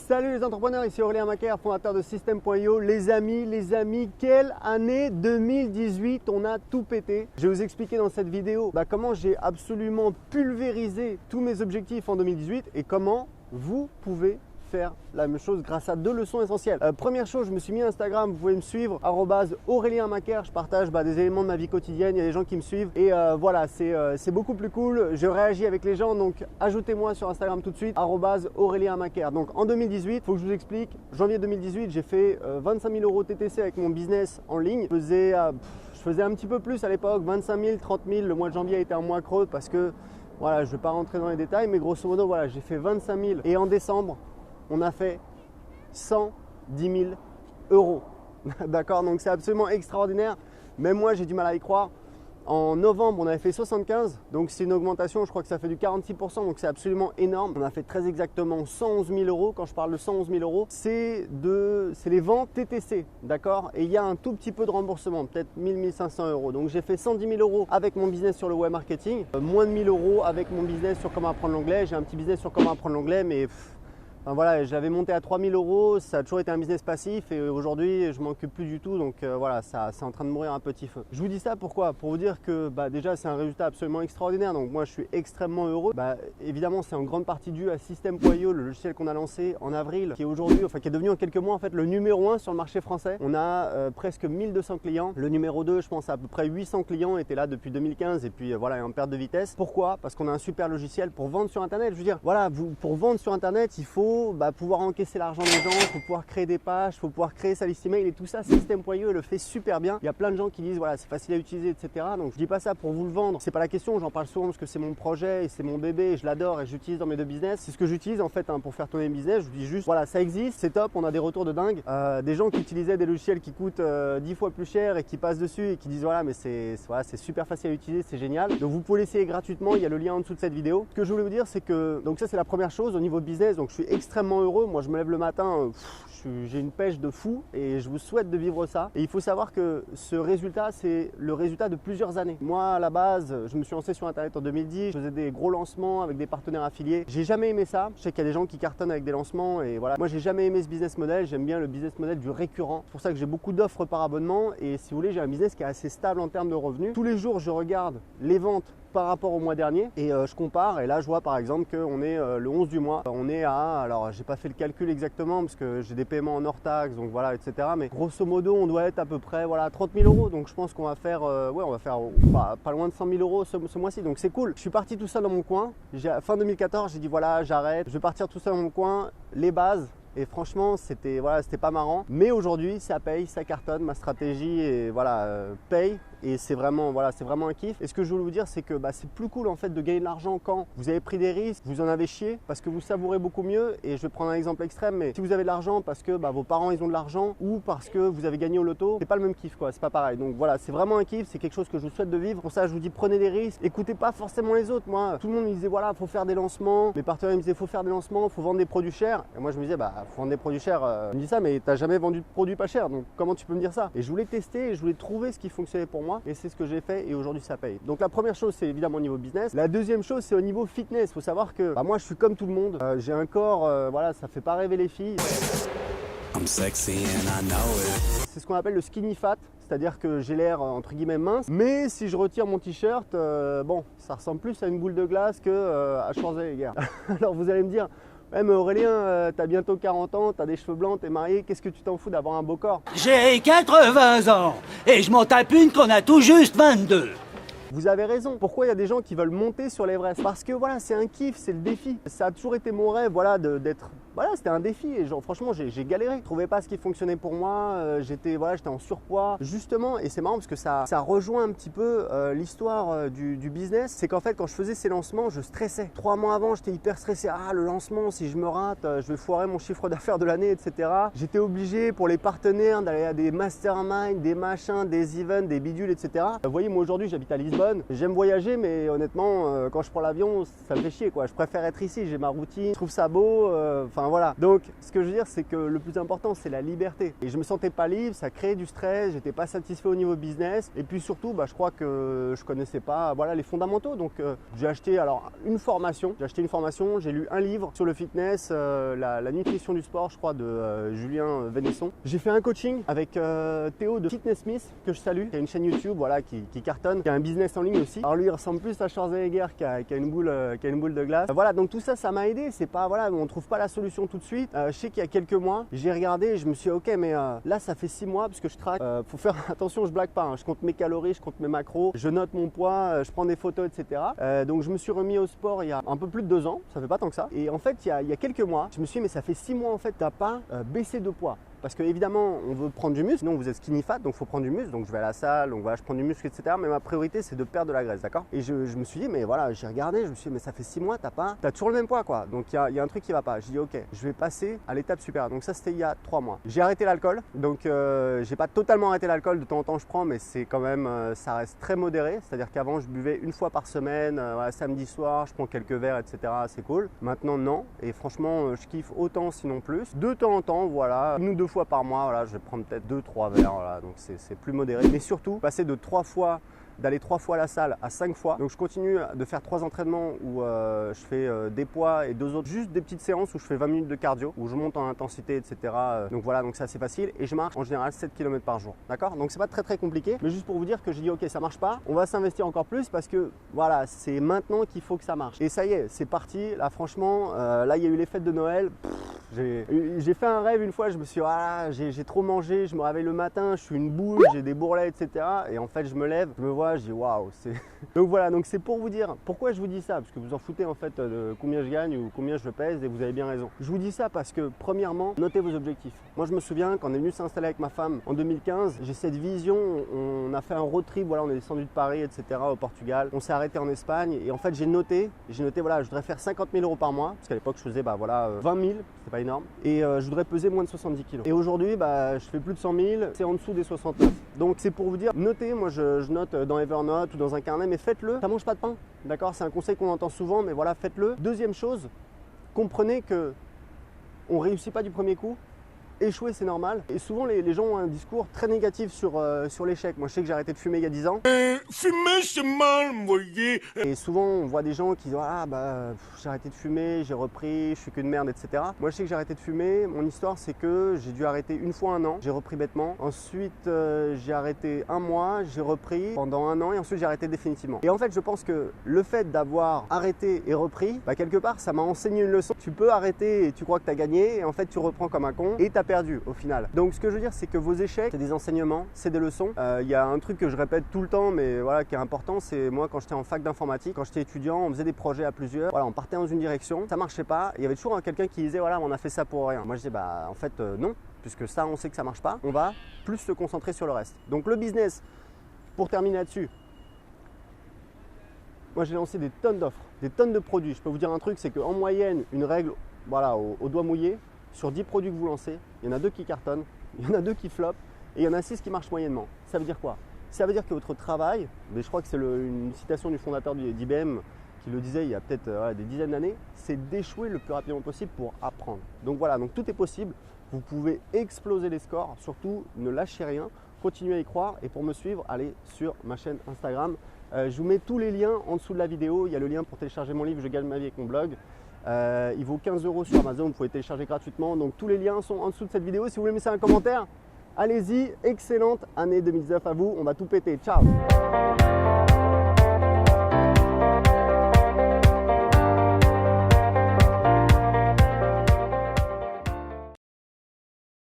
Salut les entrepreneurs, ici Aurélien Macaire, fondateur de System.io. Les amis, quelle année 2018, on a tout pété. Je vais vous expliquer dans cette vidéo comment j'ai absolument pulvérisé tous mes objectifs en 2018 et comment vous pouvez faire la même chose grâce à deux leçons essentielles. Première chose, je me suis mis à Instagram, vous pouvez me suivre, @Aurélien Macaire, je partage des éléments de ma vie quotidienne, il y a des gens qui me suivent et voilà, c'est beaucoup plus cool, je réagis avec les gens, donc ajoutez-moi sur Instagram tout de suite, @Aurélien Macaire. Donc en 2018, il faut que je vous explique, janvier 2018, j'ai fait 25 000 € TTC avec mon business en ligne. Je faisais un petit peu plus à l'époque, 25 000, 30 000, le mois de janvier a été un mois creux parce que voilà, je ne vais pas rentrer dans les détails, mais grosso modo, voilà, j'ai fait 25 000 et en décembre, on a fait 110 000 €. D'accord, donc c'est absolument extraordinaire. Même moi, j'ai du mal à y croire. En novembre, on avait fait 75, donc c'est une augmentation, je crois que ça fait du 46%, donc c'est absolument énorme. On a fait très exactement 111 000 €. Quand je parle de 111 000 €, c'est les ventes TTC, d'accord? Et il y a un tout petit peu de remboursement, peut-être 1 500 €. Donc j'ai fait 110 000 € avec mon business sur le web marketing, moins de 1 000 € avec mon business sur comment apprendre l'anglais. J'ai un petit business sur comment apprendre l'anglais, mais voilà, je l'avais monté à 3 000 €, ça a toujours été un business passif et aujourd'hui je m'en occupe plus du tout, donc voilà, c'est en train de mourir à petit feu. Je vous dis ça pourquoi? Pour vous dire que déjà c'est un résultat absolument extraordinaire, donc moi je suis extrêmement heureux. Évidemment c'est en grande partie dû à System.io, le logiciel qu'on a lancé en avril, qui est aujourd'hui, qui est devenu en quelques mois en fait le numéro 1 sur le marché français. On a presque 1200 clients, le numéro 2 je pense à peu près 800 clients étaient là depuis 2015 et puis voilà, en perte de vitesse. Pourquoi? Parce qu'on a un super logiciel pour vendre sur internet. Je veux dire, voilà, pour vendre sur internet il faut pouvoir encaisser l'argent des gens, il faut pouvoir créer des pages, il faut pouvoir créer sa liste email et tout ça, System.io le fait super bien. Il y a plein de gens qui disent voilà, c'est facile à utiliser, etc. Donc je dis pas ça pour vous le vendre, c'est pas la question, j'en parle souvent parce que c'est mon projet et c'est mon bébé et je l'adore et j'utilise dans mes deux business. C'est ce que j'utilise en fait pour faire tourner mes business. Je vous dis juste voilà, ça existe, c'est top, on a des retours de dingue. Des gens qui utilisaient des logiciels qui coûtent 10 fois plus cher et qui passent dessus et qui disent voilà, mais c'est super facile à utiliser, c'est génial. Donc vous pouvez l'essayer gratuitement, il y a le lien en dessous de cette vidéo. Ce que je voulais vous dire, c'est que donc ça c'est la première chose au niveau business, donc je suis extrêmement heureux. Moi je me lève le matin, j'ai une pêche de fou et je vous souhaite de vivre ça. Et il faut savoir que ce résultat, c'est le résultat de plusieurs années. Moi à la base, je me suis lancé sur internet en 2010, je faisais des gros lancements avec des partenaires affiliés. J'ai jamais aimé ça. Je sais qu'il y a des gens qui cartonnent avec des lancements et voilà. Moi j'ai jamais aimé ce business model, j'aime bien le business model du récurrent. C'est pour ça que j'ai beaucoup d'offres par abonnement et si vous voulez, j'ai un business qui est assez stable en termes de revenus. Tous les jours, je regarde les ventes par rapport au mois dernier et je compare et là je vois par exemple qu'on est le 11 du mois, on est à, alors j'ai pas fait le calcul exactement parce que j'ai des paiements en hors taxe donc voilà etc, mais grosso modo on doit être à peu près voilà 30 000 €, donc je pense qu'on va faire pas loin de 100 000 € ce mois-ci, donc c'est cool. Je suis parti tout seul dans mon coin, fin 2014 j'ai dit voilà j'arrête, je vais partir tout seul dans mon coin, les bases. Et franchement, c'était pas marrant. Mais aujourd'hui, ça paye, ça cartonne. Ma stratégie paye. Et c'est vraiment un kiff. Et ce que je voulais vous dire, c'est que c'est plus cool en fait de gagner de l'argent quand vous avez pris des risques, vous en avez chié parce que vous savourez beaucoup mieux. Et je vais prendre un exemple extrême, mais si vous avez de l'argent parce que vos parents ils ont de l'argent ou parce que vous avez gagné au loto, c'est pas le même kiff quoi. C'est pas pareil. Donc voilà, c'est vraiment un kiff. C'est quelque chose que je vous souhaite de vivre. Pour ça, je vous dis prenez des risques. Écoutez pas forcément les autres. Moi, tout le monde me disait voilà, faut faire des lancements. Mes partenaires me disaient faut faire des lancements, faut vendre des produits chers. Et moi, je me disais faut vendre des produits chers. Je me dis ça, mais t'as jamais vendu de produits pas chers. Donc comment tu peux me dire ça? Et je voulais tester et je voulais trouver ce qui fonctionnait pour moi. Et c'est ce que j'ai fait. Et aujourd'hui ça paye. Donc la première chose c'est évidemment au niveau business. La deuxième chose c'est au niveau fitness. Il faut savoir que moi je suis comme tout le monde. J'ai un corps, ça fait pas rêver les filles. I'm sexy and I know it. C'est ce qu'on appelle le skinny fat, c'est-à-dire que j'ai l'air entre guillemets mince, mais si je retire mon t-shirt, ça ressemble plus à une boule de glace que à Schwarzenegger. Alors vous allez me dire ouais mais Aurélien, t'as bientôt 40 ans, t'as des cheveux blancs, t'es marié, qu'est-ce que tu t'en fous d'avoir un beau corps? J'ai 80 ans et je m'en tape une qu'on a tout juste 22. Vous avez raison. Pourquoi il y a des gens qui veulent monter sur l'Everest? Parce que voilà, c'est un kiff, c'est le défi. Ça a toujours été mon rêve, d'être. Voilà, c'était un défi et franchement, j'ai galéré. Je trouvais pas ce qui fonctionnait pour moi. J'étais en surpoids. Justement, et c'est marrant parce que ça rejoint un petit peu l'histoire du business. C'est qu'en fait, quand je faisais ces lancements, je stressais. 3 mois avant, j'étais hyper stressé. Ah, le lancement, si je me rate, je vais foirer mon chiffre d'affaires de l'année, etc. J'étais obligé pour les partenaires d'aller à des masterminds, des machins, des events, des bidules, etc. Vous voyez, moi aujourd'hui, j'habite à Lisbonne. bonne. J'aime voyager, mais honnêtement, quand je prends l'avion, ça me fait chier, quoi. Je préfère être ici, j'ai ma routine, je trouve ça beau, enfin voilà. Donc, ce que je veux dire, c'est que le plus important, c'est la liberté. Et je me sentais pas libre, ça créait du stress, j'étais pas satisfait au niveau business. Et puis surtout, je crois que je connaissais pas, voilà, les fondamentaux. Donc, j'ai acheté alors une formation. J'ai lu un livre sur le fitness, la nutrition du sport, je crois, de Julien Vénesson. J'ai fait un coaching avec Théo de Fitness Smith, que je salue, qui a une chaîne YouTube, voilà, qui cartonne, qui a un business en ligne aussi. Alors lui, il ressemble plus à Schwarzenegger qui a une boule de glace. Voilà, donc tout ça, ça m'a aidé. C'est pas, voilà, on trouve pas la solution tout de suite. Je sais qu'il y a quelques mois, j'ai regardé et je me suis dit, ok, mais là, ça fait 6 mois parce que je traque. Faut faire attention, je blague pas. Hein. Je compte mes calories, je compte mes macros, je note mon poids, je prends des photos, etc. Donc je me suis remis au sport il y a un peu plus de 2 ans. Ça fait pas tant que ça. Et en fait, il y a quelques mois, je me suis dit, mais ça fait 6 mois en fait, t'as pas baissé de poids. Parce qu'évidemment, on veut prendre du muscle, sinon vous êtes skinny fat, donc il faut prendre du muscle. Donc je vais à la salle, donc voilà, je prends du muscle, etc. Mais ma priorité, c'est de perdre de la graisse, d'accord? Et je me suis dit, mais voilà, j'ai regardé, je me suis dit, mais ça fait 6 mois, t'as toujours le même poids, quoi. Donc il y a un truc qui va pas. J'ai dit, ok, je vais passer à l'étape supérieure. Donc ça, c'était il y a 3 mois. J'ai arrêté l'alcool, donc j'ai pas totalement arrêté l'alcool. De temps en temps, je prends, mais c'est quand même, ça reste très modéré. C'est-à-dire qu'avant, je buvais une fois par semaine, voilà, samedi soir, je prends quelques verres, etc. C'est cool. Maintenant, non. Et franchement, je kiffe autant, sinon plus. De temps en temps, voilà, 1 ou 2 fois par mois, voilà. Je vais prendre peut-être 2-3 verres, voilà, donc c'est plus modéré. Mais surtout, passer d'aller 3 fois à la salle à 5 fois. Donc je continue de faire 3 entraînements où je fais des poids et 2 autres, juste des petites séances où je fais 20 minutes de cardio, où je monte en intensité, etc. Donc voilà, donc c'est assez facile et je marche en général 7 km par jour. D'accord? Donc c'est pas très compliqué, mais juste pour vous dire que j'ai dit ok, ça marche pas, on va s'investir encore plus parce que voilà, c'est maintenant qu'il faut que ça marche. Et ça y est, c'est parti. Là franchement, là il y a eu les fêtes de Noël. J'ai fait un rêve une fois, je me suis dit, ah, j'ai trop mangé, je me réveille le matin, je suis une boule, j'ai des bourrelets, etc. Et en fait, je me lève, je me vois, je dis waouh. Donc voilà, donc c'est pour vous dire pourquoi je vous dis ça, parce que vous en foutez en fait de combien je gagne ou combien je pèse et vous avez bien raison. Je vous dis ça parce que premièrement, notez vos objectifs. Moi, je me souviens quand on est venu s'installer avec ma femme en 2015, j'ai cette vision, on a fait un road trip, voilà, on est descendu de Paris, etc. au Portugal, on s'est arrêté en Espagne et en fait, j'ai noté, voilà, je voudrais faire 50 000 € par mois, parce qu'à l'époque, je faisais voilà, 20 000, c'est pas énorme, et je voudrais peser moins de 70 kg. Et aujourd'hui, je fais plus de 100 000, c'est en dessous des 69. Donc c'est pour vous dire, notez, moi je note dans Evernote ou dans un carnet, mais faites-le, ça mange pas de pain, d'accord? C'est un conseil qu'on entend souvent, mais voilà, faites-le. Deuxième chose, comprenez que on réussit pas du premier coup. Échouer, c'est normal. Et souvent, les gens ont un discours très négatif sur l'échec. Moi, je sais que j'ai arrêté de fumer il y a 10 ans. Fumer, c'est mal, vous voyez. Et souvent, on voit des gens qui disent ah j'ai arrêté de fumer, j'ai repris, je suis qu'une merde, etc. Moi, je sais que j'ai arrêté de fumer. Mon histoire, c'est que j'ai dû arrêter une fois 1 an. J'ai repris bêtement. Ensuite, j'ai arrêté 1 mois, j'ai repris pendant 1 an et ensuite j'ai arrêté définitivement. Et en fait, je pense que le fait d'avoir arrêté et repris, quelque part, ça m'a enseigné une leçon. Tu peux arrêter et tu crois que tu as gagné et en fait, tu reprends comme un con et tu as perdu au final. Donc ce que je veux dire, c'est que vos échecs, c'est des enseignements, c'est des leçons. Il y a un truc que je répète tout le temps, mais voilà, qui est important, c'est moi quand j'étais en fac d'informatique, quand j'étais étudiant, on faisait des projets à plusieurs. Voilà, on partait dans une direction, ça marchait pas. Il y avait toujours quelqu'un qui disait voilà, on a fait ça pour rien. Moi je disais en fait non, puisque ça on sait que ça marche pas. On va plus se concentrer sur le reste. Donc le business, pour terminer là-dessus. Moi j'ai lancé des tonnes d'offres, des tonnes de produits. Je peux vous dire un truc, c'est qu'en moyenne, une règle, voilà, au doigt mouillé. Sur 10 produits que vous lancez, il y en a 2 qui cartonnent, il y en a 2 qui flopent et il y en a 6 qui marchent moyennement. Ça veut dire quoi? Ça veut dire que votre travail, mais je crois que c'est une citation du fondateur d'IBM qui le disait il y a peut-être des dizaines d'années, c'est d'échouer le plus rapidement possible pour apprendre. Donc voilà, donc tout est possible. Vous pouvez exploser les scores, surtout ne lâchez rien, continuez à y croire et pour me suivre, allez sur ma chaîne Instagram. Je vous mets tous les liens en dessous de la vidéo. Il y a le lien pour télécharger mon livre Je gagne ma vie avec mon blog. Il vaut 15 € sur Amazon, vous pouvez télécharger gratuitement. Donc tous les liens sont en dessous de cette vidéo. Si vous voulez me laisser un commentaire, allez-y. Excellente année 2019 à vous, on va tout péter. Ciao!